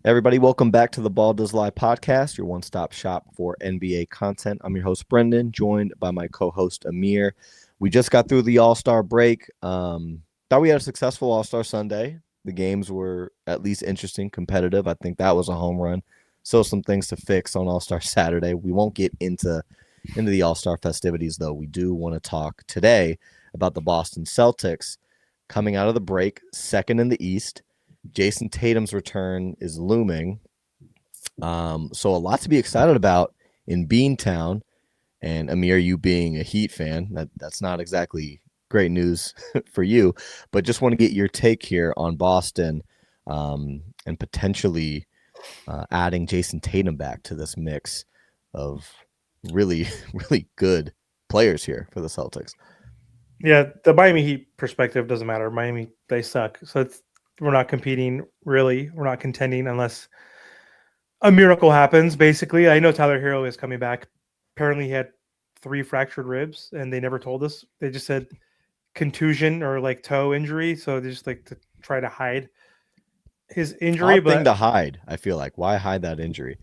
Everybody, welcome back to the Ball Does Lie podcast, your one-stop shop for NBA content. I'm your host, Brendan, joined by my co-host, Amir. We just got through the All-Star break. Thought we had a successful All-Star Sunday. The games were at least interesting, competitive. I think that was a home run. Still some things to fix on All-Star Saturday. We won't get into the All-Star festivities, though. We do want to talk today about the Boston Celtics coming out of the break, second in the East. Jayson Tatum's return is looming. So a lot to be excited about in Beantown. And Amir, you being a Heat fan, that's not exactly great news for you, but just want to get your take here on Boston and potentially adding Jayson Tatum back to this mix of really, really good players here for the Celtics. Yeah, the Miami Heat perspective doesn't matter. Miami, they suck. So we're not competing, really. We're not contending unless a miracle happens, basically. I know Tyler Hero is coming back. Apparently, he had 3 fractured ribs, and they never told us. They just said contusion or like toe injury. So they just like to try to hide his injury. Odd thing But to hide, I feel like. Why hide that injury?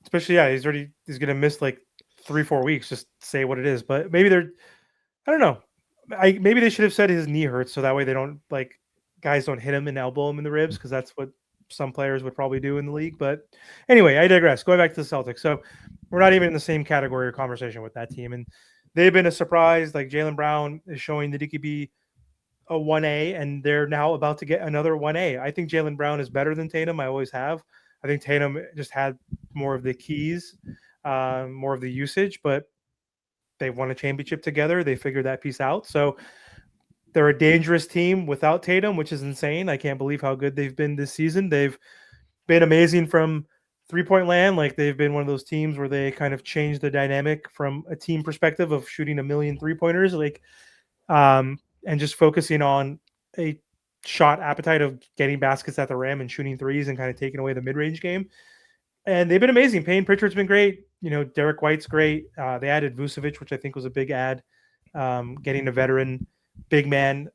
especially, yeah, he's going to miss like 3-4 weeks. Just say what it is. But maybe I don't know. Maybe they should have said his knee hurts, so that way they don't like guys don't hit him and elbow him in the ribs, because that's what some players would probably do in the league. But anyway, I digress. Going back to the Celtics, so we're not even in the same category or conversation with that team, and they've been a surprise. Like Jaylen Brown is showing that he could be a 1A, and they're now about to get another 1A. I think Jaylen Brown is better than Tatum. I always have. I think Tatum just had more of the keys, more of the usage, but they won a championship together. They figured that piece out. So they're a dangerous team without Tatum, which is insane. I can't believe how good they've been this season. They've been amazing from three-point land. Like they've been one of those teams where they kind of changed the dynamic from a team perspective of shooting a million three-pointers, and just focusing on a shot appetite of getting baskets at the rim and shooting threes and kind of taking away the mid-range game. And they've been amazing. Payne Pritchard's been great. Derek White's great. They added Vucevic, which I think was a big add. Getting a veteran big man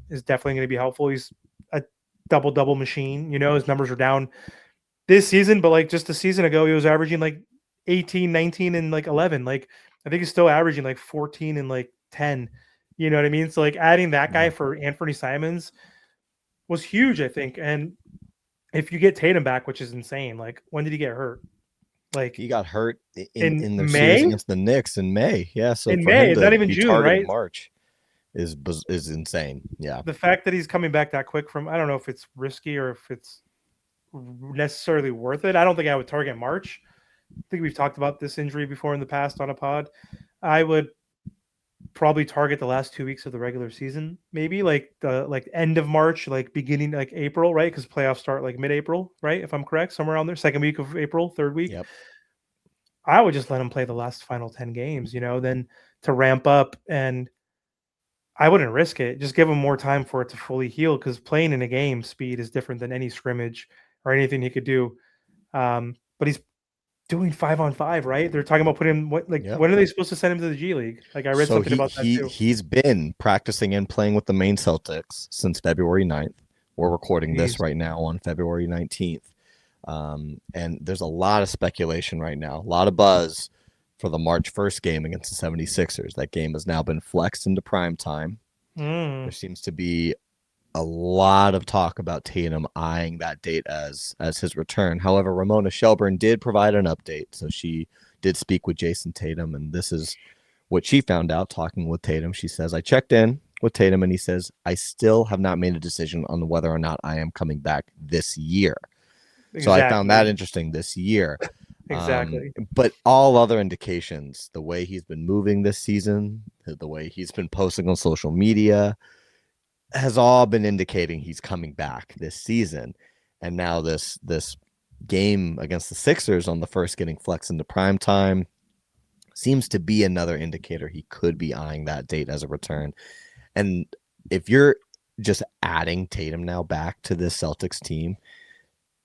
is definitely going to be helpful. He's a double machine. His numbers are down this season, but like just a season ago, he was averaging like 18, 19, and like 11. Like I think he's still averaging like 14 and like 10. You know what I mean? So like adding that guy for Anthony Simons was huge, I think. And if you get Tatum back, which is insane, like when did he get hurt? Like He got hurt in in their series May? against the Knicks in May. Yeah, so In for him May, to not even be June, targeted right? in March is insane. Yeah. The fact that he's coming back that quick from, I don't know if it's risky or if it's necessarily worth it. I don't think I would target March. I think we've talked about this injury before in the past on a pod. I would probably target the last 2 weeks of the regular season, maybe like the end of March, like beginning like April, right? Because playoffs start like mid-April, right? If I'm correct, somewhere around there, second week of April, third week. Yep. I would just let him play the last final 10 games, then to ramp up, and I wouldn't risk it. Just give him more time for it to fully heal, because playing in a game speed is different than any scrimmage or anything he could do. But he's doing 5-on-5, right? They're talking about putting Yep. when are they supposed to send him to the G League? Like I read So something about that too. he's been practicing and playing with the Maine Celtics since February 9th. We're recording this right now on February 19th. And there's a lot of speculation right now, a lot of buzz for the March 1st game against the 76ers. That game has now been flexed into prime time. There seems to be a lot of talk about Tatum eyeing that date as his return. However, Ramona Shelburne did provide an update. So she did speak with Jayson Tatum, and this is what she found out talking with Tatum. She says, I checked in with Tatum, and he says, I still have not made a decision on whether or not I am coming back this year. Exactly. So I found that interesting this year. Exactly. But all other indications, the way he's been moving this season, the way he's been posting on social media, has all been indicating he's coming back this season. And now this game against the Sixers on the first getting flexed into prime time seems to be another indicator he could be eyeing that date as a return. And if you're just adding Tatum now back to this Celtics team,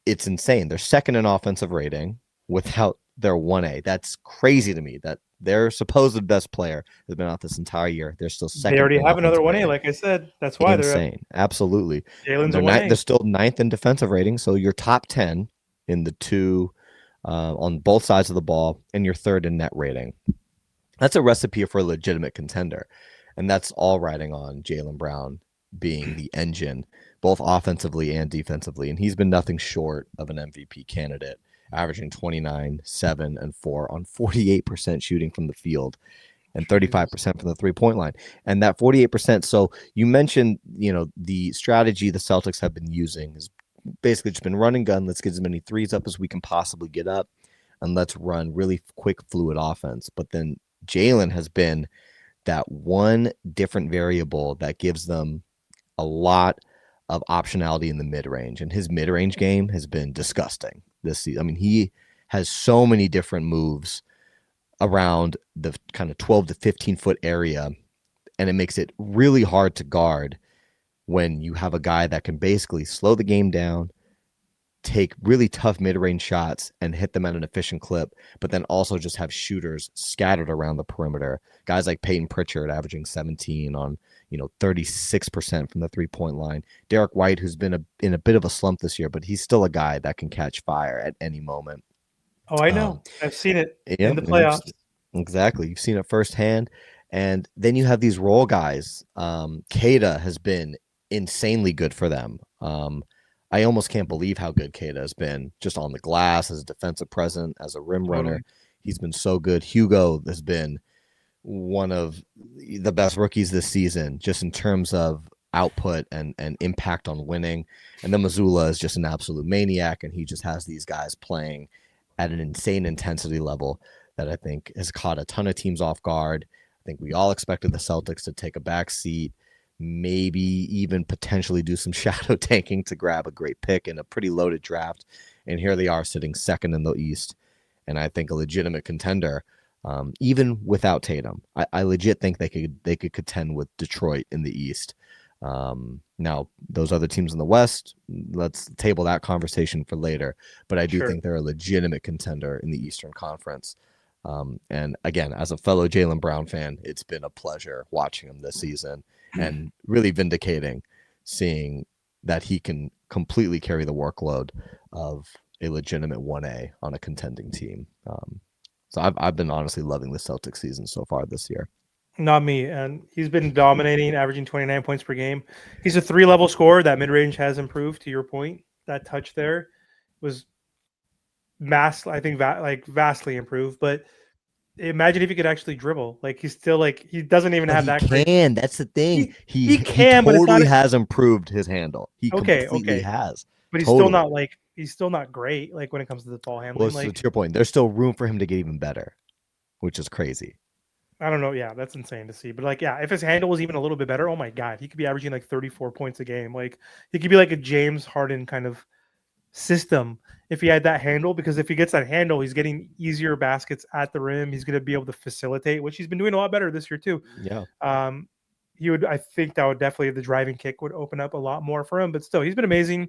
it's insane. They're second in offensive rating without their 1A. That's crazy to me that their supposed best player has been out this entire year. They're still They second already in have another offensive 1A, rating. like I said. That's why they're Insane. Absolutely. Jalen's a They're 1A. still ninth in defensive rating, so you're top 10 in the two on both sides of the ball, and you're third in net rating. That's a recipe for a legitimate contender. And that's all riding on Jaylen Brown being the engine, both offensively and defensively. And he's been nothing short of an MVP candidate, averaging 29, 7, and 4 on 48% shooting from the field and 35% from the 3-point line. And that 48%. So you mentioned, the strategy the Celtics have been using is basically just been run and gun. Let's get as many threes up as we can possibly get up, and let's run really quick, fluid offense. But then Jaylen has been that one different variable that gives them a lot of optionality in the mid range. And his mid range game has been disgusting this season. I mean, he has so many different moves around the kind of 12 to 15 foot area, and it makes it really hard to guard when you have a guy that can basically slow the game down, take really tough mid-range shots and hit them at an efficient clip, but then also just have shooters scattered around the perimeter. Guys like Peyton Pritchard averaging 17 on 36% from the 3-point line. Derek White, who's been in a bit of a slump this year, but he's still a guy that can catch fire at any moment. Oh, I know. I've seen it Yeah, in the playoffs. Exactly. You've seen it firsthand. And then you have these role guys. Kada has been insanely good for them. I almost can't believe how good Kada has been just on the glass as a defensive presence, as a rim runner. He's been so good. Hugo has been one of the best rookies this season, just in terms of output and impact on winning. And then Mazzulla is just an absolute maniac, and he just has these guys playing at an insane intensity level that I think has caught a ton of teams off guard. I think we all expected the Celtics to take a back seat, maybe even potentially do some shadow tanking to grab a great pick in a pretty loaded draft. And here they are sitting second in the East. And I think a legitimate contender, even without Tatum. I legit think they could contend with Detroit in the East. Now, those other teams in the West, let's table that conversation for later. But I do think they're a legitimate contender in the Eastern Conference. And again, as a fellow Jaylen Brown fan, it's been a pleasure watching him this season and really vindicating seeing that he can completely carry the workload of a legitimate 1A on a contending team. So I've been honestly loving the Celtics season so far this year. Not me. And he's been dominating, averaging 29 points per game. He's a 3-level scorer. That mid-range has improved, to your point. That touch there was vastly improved. But imagine if he could actually dribble. Like, he's still he doesn't even have that great. That's the thing. He can, but it's totally not has improved his handle. He completely okay. has. But he's totally. still not great. Like, when it comes to the ball handling. Well, so to your point, there's still room for him to get even better, which is crazy. I don't know. Yeah, that's insane to see. But if his handle was even a little bit better, oh my God, he could be averaging 34 points a game. Like, he could be like a James Harden kind of system if he had that handle, because if he gets that handle, he's getting easier baskets at the rim. He's going to be able to facilitate, which he's been doing a lot better this year too. Yeah. I think that would definitely, the driving kick would open up a lot more for him, but still, he's been amazing.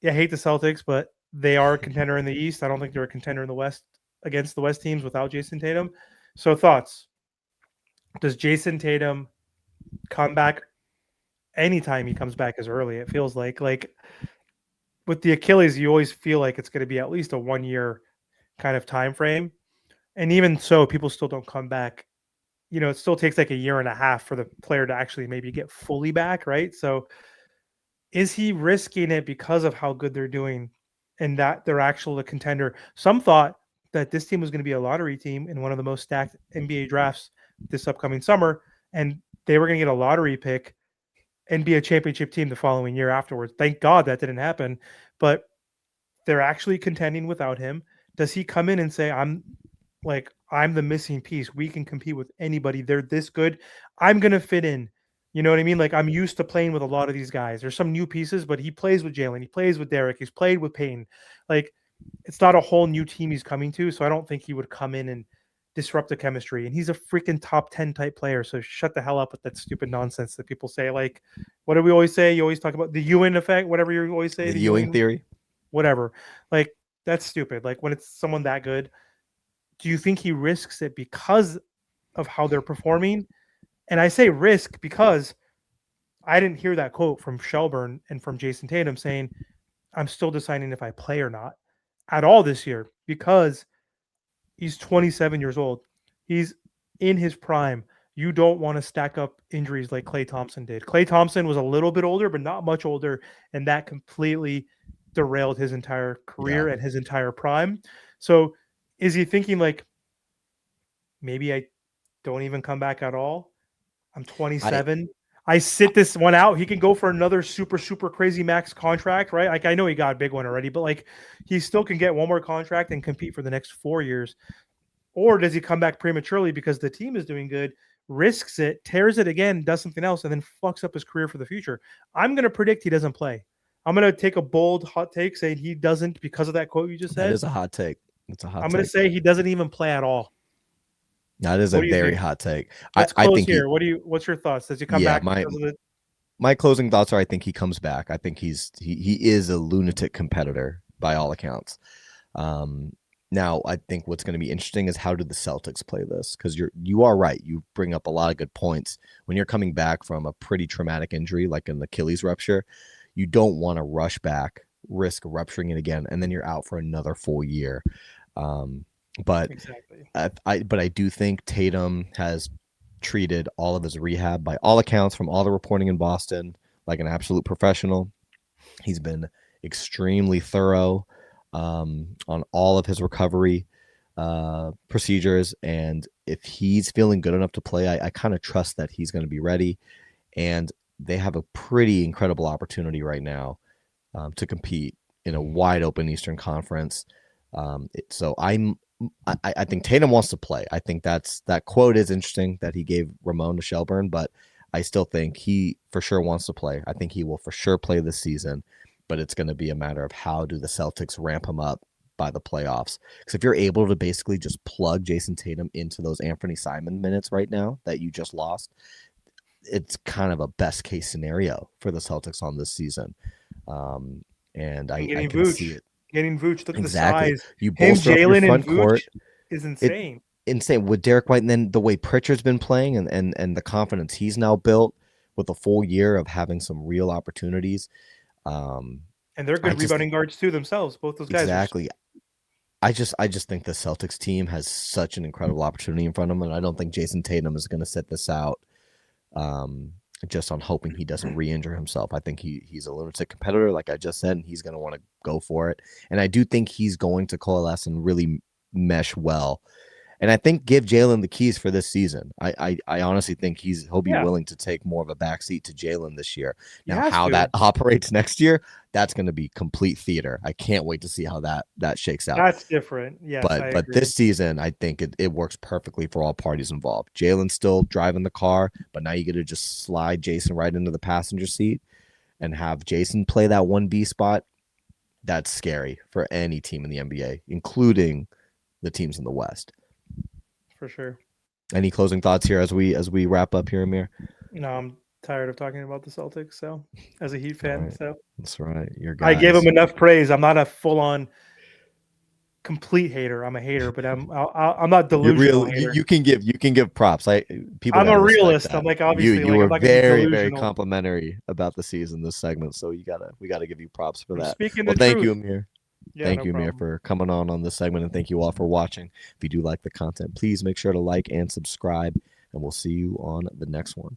Yeah, I hate the Celtics, but they are a contender in the East. I don't think they're a contender in the West against the West teams without Jayson Tatum. So thoughts? Does Jayson Tatum come back? Anytime he comes back is early, it feels like with the Achilles, you always feel like it's going to be at least a 1-year kind of time frame. And even so, people still don't come back. It still takes like a year and a half for the player to actually maybe get fully back, right? So is he risking it because of how good they're doing and that they're actually a contender? Some thought that this team was going to be a lottery team in one of the most stacked NBA drafts this upcoming summer, and they were going to get a lottery pick and be a championship team the following year afterwards. Thank God that didn't happen, but they're actually contending without him. Does he come in and say, I'm the missing piece. We can compete with anybody. They're this good. I'm going to fit in. You know what I mean? Like, I'm used to playing with a lot of these guys. There's some new pieces, but he plays with Jaylen. He plays with Derek. He's played with Payne. Like, it's not a whole new team he's coming to, so I don't think he would come in and disrupt the chemistry. And he's a freaking top 10 type player, so shut the hell up with that stupid nonsense that people say. Like, what do we always say? You always talk about the Ewing effect, whatever you always say. The Ewing theory. Whatever. Like, that's stupid. Like, when it's someone that good, do you think he risks it because of how they're performing? And I say risk because I didn't hear that quote from Shelburne and from Jayson Tatum saying, I'm still deciding if I play or not at all this year because he's 27 years old. He's in his prime. You don't want to stack up injuries like Klay Thompson did. Klay Thompson was a little bit older, but not much older, and that completely derailed his entire career and his entire prime. So is he thinking like, maybe I don't even come back at all? I'm 27. I sit this one out. He can go for another super, super crazy max contract, right? Like I know he got a big one already, but like he still can get one more contract and compete for the next 4 years. Or does he come back prematurely because the team is doing good, risks it, tears it again, does something else, and then fucks up his career for the future? I'm going to predict he doesn't play. I'm going to take a bold, hot take saying he doesn't because of that quote you just said. That is a hot take. It's a hot take. I'm going to say he doesn't even play at all. That is a very hot take. Let's close here. What's your thoughts? Does he come back? My closing thoughts are I think he comes back. I think he is a lunatic competitor by all accounts. Now, I think what's going to be interesting is how do the Celtics play this? Because you are right. You bring up a lot of good points. When you're coming back from a pretty traumatic injury like an Achilles rupture, you don't want to rush back, risk rupturing it again, and then you're out for another full year. But exactly. I do think Tatum has treated all of his rehab, by all accounts, from all the reporting in Boston, like an absolute professional. He's been extremely thorough on all of his recovery procedures, and if he's feeling good enough to play, I kind of trust that he's going to be ready. And they have a pretty incredible opportunity right now to compete in a wide open Eastern Conference. So I think Tatum wants to play. I think that quote is interesting that he gave Ramon to Shelburne, but I still think he for sure wants to play. I think he will for sure play this season, but it's going to be a matter of how do the Celtics ramp him up by the playoffs. Because if you're able to basically just plug Jayson Tatum into those Anthony Simon minutes right now that you just lost, it's kind of a best case scenario for the Celtics on this season. And I can see it. Getting Vooch, look at the size. You bolster up your front court is insane. Insane with Derek White, and then the way Pritchard's been playing, and the confidence he's now built with a full year of having some real opportunities. And they're good rebounding guards too themselves. Both those guys. Exactly. I just think the Celtics team has such an incredible opportunity in front of them, and I don't think Jayson Tatum is going to sit this out. Just on hoping he doesn't re-injure himself. I think he's a lunatic competitor, like I just said, and he's going to want to go for it. And I do think he's going to coalesce and really mesh well. And I think give Jaylen the keys for this season. I honestly think he'll be willing to take more of a backseat to Jaylen this year. Now, how that operates next year, that's going to be complete theater. I can't wait to see how that shakes out. That's different. Yes, but this season, I think it works perfectly for all parties involved. Jaylen's still driving the car, but now you get to just slide Jayson right into the passenger seat and have Jayson play that 1B spot. That's scary for any team in the NBA, including the teams in the West. For sure. Any closing thoughts here as we wrap up here, Amir? No, I'm tired of talking about the Celtics. So, as a Heat fan, right. so that's right. I gave them enough praise. I'm not a full-on complete hater. I'm a hater, but I'm not delusional. You can give props. I'm a realist. I'm like, obviously, you were very complimentary about the season, this segment. So we gotta give you props for that. Well, thank you, Amir. Yeah, thank you, Amir, for coming on this segment, and thank you all for watching. If you do like the content, please make sure to like and subscribe, and we'll see you on the next one.